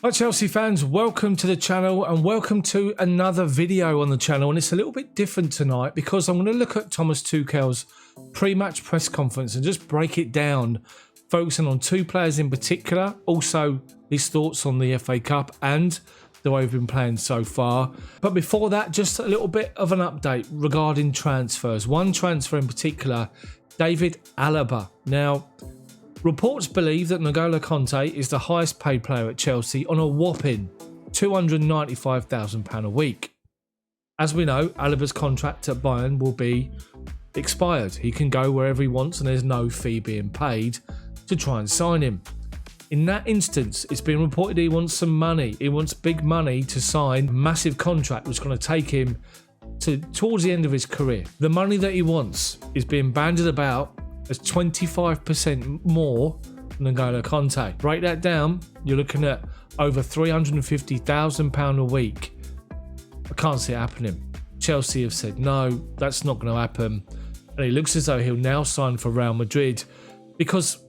Hi Chelsea fans, welcome to the channel and welcome to another video on the channel, and it's a little bit different tonight because I'm going to look at Thomas Tuchel's pre-match press conference and just break it down, focusing on two players in particular, also his thoughts on the FA Cup and the way we've been playing so far. But before that, just a little bit of an update regarding transfers. One transfer in particular, David Alaba. Now, reports believe that Ngolo Kante is the highest paid player at Chelsea on a whopping £295,000 a week. As we know, Alaba's contract at Bayern will be expired. He can go wherever he wants and there's no fee being paid to try and sign him. In that instance, it's been reported he wants some money. He wants big money to sign a massive contract which is going to take him towards the end of his career. The money that he wants is being bandied about as 25% more than Ngolo Kante. Break that down, you're looking at over £350,000 a week. I can't see it happening. Chelsea have said no, that's not going to happen. And it looks as though he'll now sign for Real Madrid because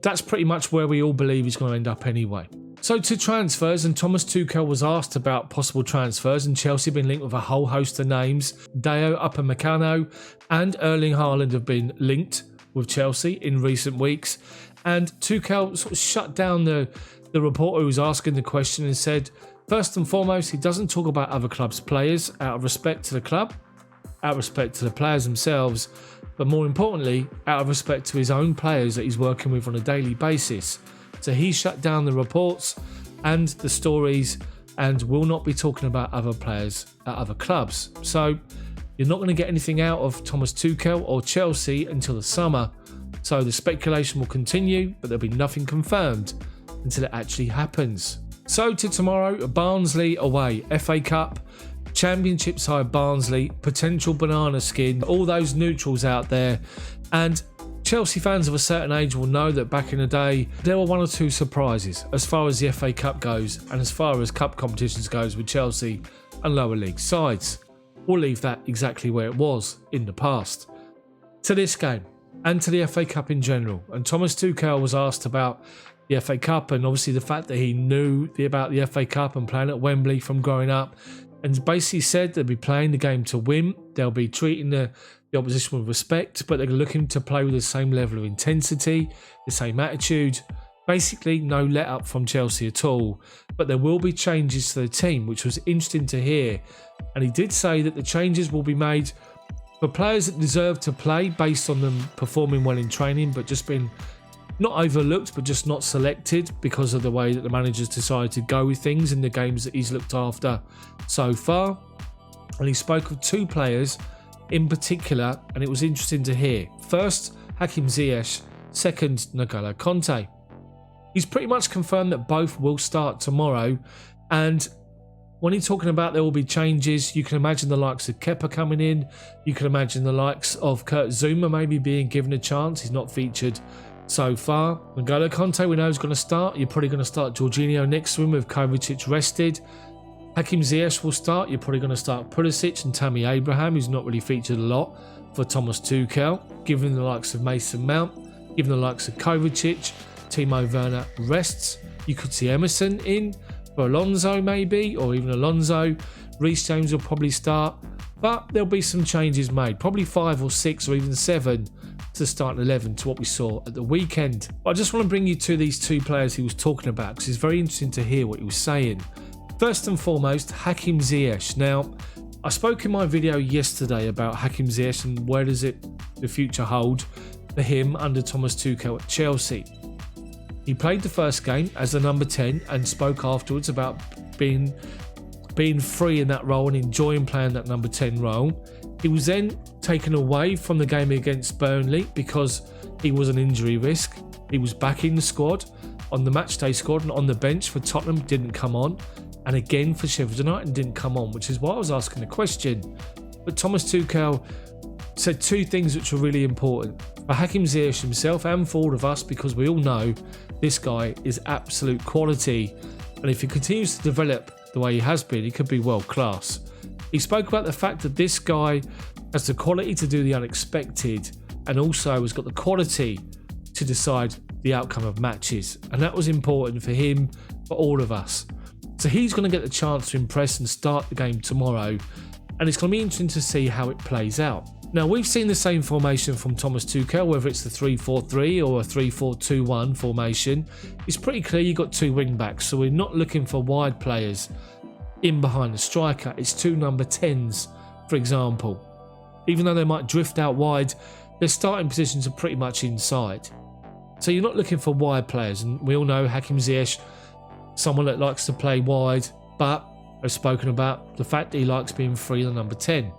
that's pretty much where we all believe he's going to end up anyway. So to transfers, and Thomas Tuchel was asked about possible transfers, and Chelsea have been linked with a whole host of names. Deo Upamecano and Erling Haaland have been linked with Chelsea in recent weeks, and Tuchel sort of shut down the reporter who was asking the question and said, first and foremost, he doesn't talk about other clubs' players out of respect to the club, out of respect to the players themselves, but more importantly, out of respect to his own players that he's working with on a daily basis. So he shut down the reports and the stories and will not be talking about other players at other clubs. So you're not going to get anything out of Thomas Tuchel or Chelsea until the summer. So the speculation will continue, but there'll be nothing confirmed until it actually happens. So to tomorrow, Barnsley away, FA Cup, Championship side Barnsley, potential banana skin, all those neutrals out there. And Chelsea fans of a certain age will know that back in the day, there were one or two surprises as far as the FA Cup goes and as far as cup competitions goes with Chelsea and lower league sides. We'll leave that exactly where it was in the past. To this game and to the FA Cup in general, and Thomas Tuchel was asked about the FA Cup and obviously the fact that he knew about the FA Cup and playing at Wembley from growing up, and basically said they'll be playing the game to win, they'll be treating the opposition with respect, but they're looking to play with the same level of intensity, the same attitude. Basically, no let up from Chelsea at all, but there will be changes to the team, which was interesting to hear. And he did say that the changes will be made for players that deserve to play based on them performing well in training, but just been not overlooked, but just not selected because of the way that the managers decided to go with things in the games that he's looked after so far. And he spoke of two players in particular, and it was interesting to hear. First, Hakim Ziyech, second, Ngolo Kante. He's pretty much confirmed that both will start tomorrow, and when he's talking about there will be changes, you can imagine the likes of Kepa coming in, you can imagine the likes of Kurt Zouma maybe being given a chance. He's not featured so far. Ngolo Kante we know is going to start. You're probably going to start Jorginho next to him with Kovacic rested. Hakim Ziyech will start. You're probably going to start Pulisic and Tammy Abraham, who's not really featured a lot for Thomas Tuchel, given the likes of Mason Mount, given the likes of Kovacic, Timo Werner rests. You could see Emerson in for Alonso maybe, or even Alonso. Reece James will probably start, but there'll be some changes made, probably 5 or 6 or even 7 to start 11 to what we saw at the weekend. But I just want to bring you to these two players he was talking about because it's very interesting to hear what he was saying. First and foremost, Hakim Ziyech. Now, I spoke in my video yesterday about Hakim Ziyech and where does the future hold for him under Thomas Tuchel at Chelsea. He played the first game as the number 10 and spoke afterwards about being free in that role and enjoying playing that number 10 role. He was then taken away from the game against Burnley because he was an injury risk. He was back in the squad, on the matchday squad, and on the bench for Tottenham, didn't come on. And again for Sheffield United, didn't come on, which is why I was asking the question. But Thomas Tuchel said two things which were really important for Hakim Ziyech himself and for all of us, because we all know this guy is absolute quality. And if he continues to develop the way he has been, he could be world class. He spoke about the fact that this guy has the quality to do the unexpected and also has got the quality to decide the outcome of matches. And that was important for him, for all of us. So he's going to get the chance to impress and start the game tomorrow, and it's going to be interesting to see how it plays out. Now, we've seen the same formation from Thomas Tuchel, whether it's the 3-4-3 or a 3-4-2-1 formation. It's pretty clear you've got two wing backs, so we're not looking for wide players in behind the striker. It's two number 10s, for example. Even though they might drift out wide, their starting positions are pretty much inside. So you're not looking for wide players, and we all know Hakim Ziyech, someone that likes to play wide, but I've spoken about the fact that he likes being free in the number 10.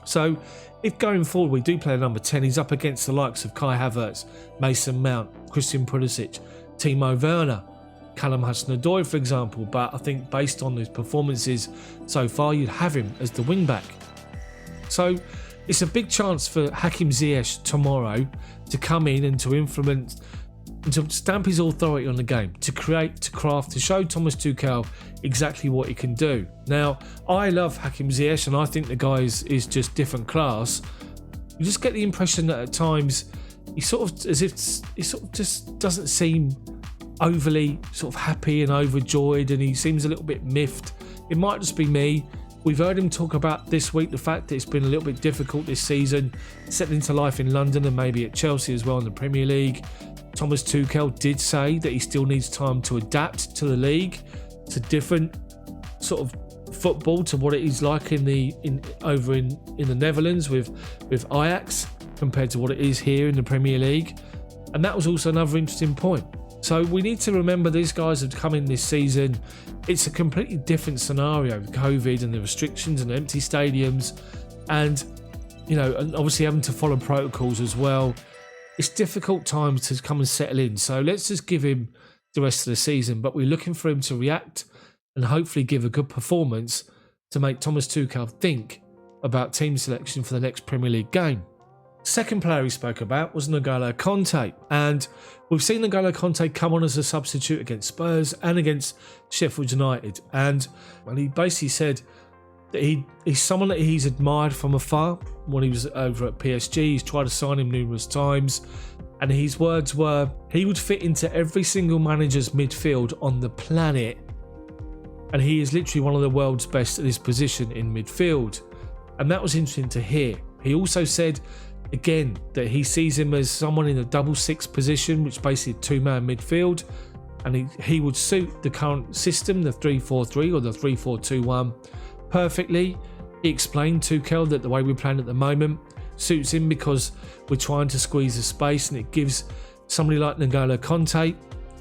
So if going forward we do play a number 10, he's up against the likes of Kai Havertz, Mason Mount, Christian Pulisic, Timo Werner, Callum Hudson-Odoi, for example. But I think based on his performances so far, you'd have him as the wing back. So it's a big chance for Hakim Ziyech tomorrow to come in and to influence and to stamp his authority on the game, to create, to craft, to show Thomas Tuchel exactly what he can do. Now, I love Hakim Ziyech, and I think the guy is just different class. You just get the impression that at times he just doesn't seem overly sort of happy and overjoyed, and he seems a little bit miffed. It might just be me. We've heard him talk about this week the fact that it's been a little bit difficult this season, settling to life in London and maybe at Chelsea as well in the Premier League. Thomas Tuchel did say that he still needs time to adapt to the league, to different sort of football, to what it is like over in the Netherlands with Ajax compared to what it is here in the Premier League. And that was also another interesting point. So we need to remember these guys have come in this season. It's a completely different scenario with COVID and the restrictions and empty stadiums, and and obviously having to follow protocols as well. It's difficult times to come and settle in. So let's just give him the rest of the season. But we're looking for him to react and hopefully give a good performance to make Thomas Tuchel think about team selection for the next Premier League game. Second player he spoke about was Ngolo Kante. And we've seen Ngolo Kante come on as a substitute against Spurs and against Sheffield United. And he basically said that he's someone that he's admired from afar when he was over at PSG. He's tried to sign him numerous times, and his words were he would fit into every single manager's midfield on the planet, and he is literally one of the world's best at his position in midfield. And that was interesting to hear. He also said again that he sees him as someone in a double six position, which is basically a two-man midfield, and he would suit the current system, the 3-4-3 or the 3-4-2-1, perfectly. He explained to Tuchel that the way we're playing at the moment suits him because we're trying to squeeze the space, and it gives somebody like Ngolo Kante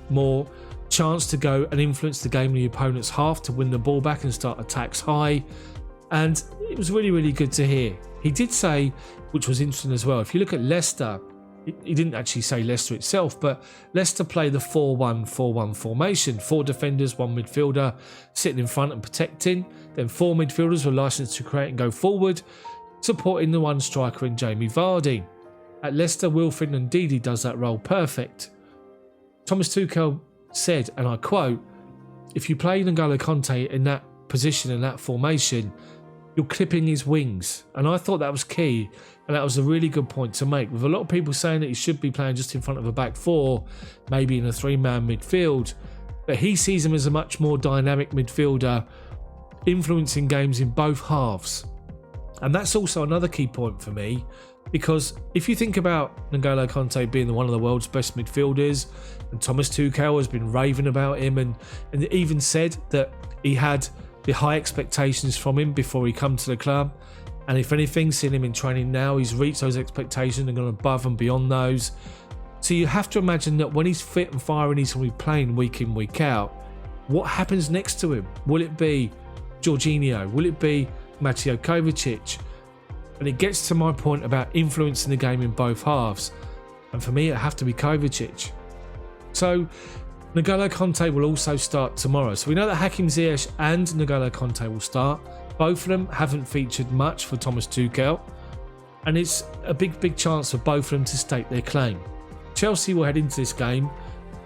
more chance to go and influence the game in the opponent's half, to win the ball back and start attacks high. And it was really, really good to hear. He did say, which was interesting as well, if you look at Leicester, he didn't actually say Leicester itself, but Leicester play the 4-1-4-1 formation. 4 defenders, 1 midfielder sitting in front and protecting. Then 4 midfielders were licensed to create and go forward, supporting the 1 striker in Jamie Vardy. At Leicester, Wilfried Ndidi does that role perfect. Thomas Tuchel said, and I quote, if you play Ngolo Kante in that position, in that formation, you're clipping his wings. And I thought that was key, and that was a really good point to make, with a lot of people saying that he should be playing just in front of a back 4, maybe in a 3-man midfield, but he sees him as a much more dynamic midfielder, influencing games in both halves. And that's also another key point for me, because if you think about Ngolo Kante being one of the world's best midfielders, and Thomas Tuchel has been raving about him and even said that he had the high expectations from him before he come to the club, and if anything, seeing him in training now, he's reached those expectations and gone above and beyond those. So you have to imagine that when he's fit and firing, he's going to be playing week in, week out. What happens next to him? Will it be Jorginho? Will it be Mateo Kovacic? And it gets to my point about influencing the game in both halves. And for me, it have to be Kovacic. So Ngolo Kante will also start tomorrow. So we know that Hakim Ziyech and Ngolo Kante will start. Both of them haven't featured much for Thomas Tuchel, and it's a big chance for both of them to stake their claim. Chelsea will head into this game,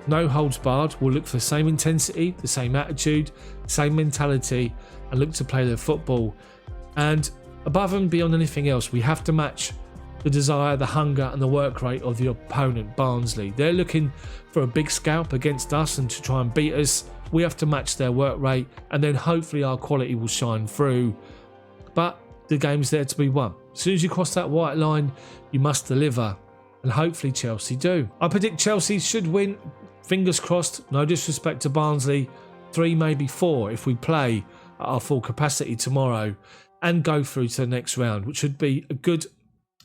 no holds barred, will look for the same intensity, the same attitude, same mentality, and look to play their football. And above and beyond anything else, we have to match the desire, the hunger and the work rate of the opponent, Barnsley. They're looking for a big scalp against us and to try and beat us We have to match their work rate, and then hopefully our quality will shine through. But the game's there to be won. As soon as you cross that white line, you must deliver, and hopefully Chelsea do. I predict Chelsea should win. Fingers crossed. No disrespect to Barnsley. 3, maybe 4 if we play at our full capacity tomorrow and go through to the next round, which should be a good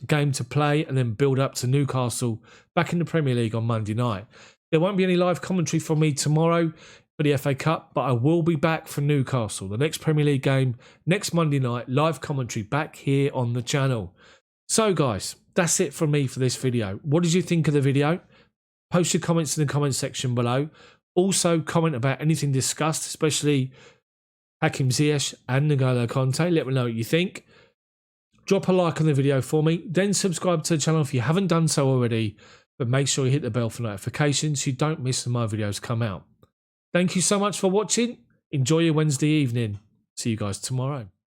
game to play and then build up to Newcastle back in the Premier League on Monday night. There won't be any live commentary from me tomorrow for the FA Cup, but I will be back for Newcastle, the next Premier League game, next Monday night, live commentary back here on the channel. So guys, that's it from me for this video. What did you think of the video? Post your comments in the comment section below. Also comment about anything discussed, especially Hakim Ziyech and Ngolo Kante. Let me know what you think. Drop a like on the video for me. Then subscribe to the channel if you haven't done so already. But make sure you hit the bell for notifications so you don't miss when my videos come out. Thank you so much for watching. Enjoy your Wednesday evening. See you guys tomorrow.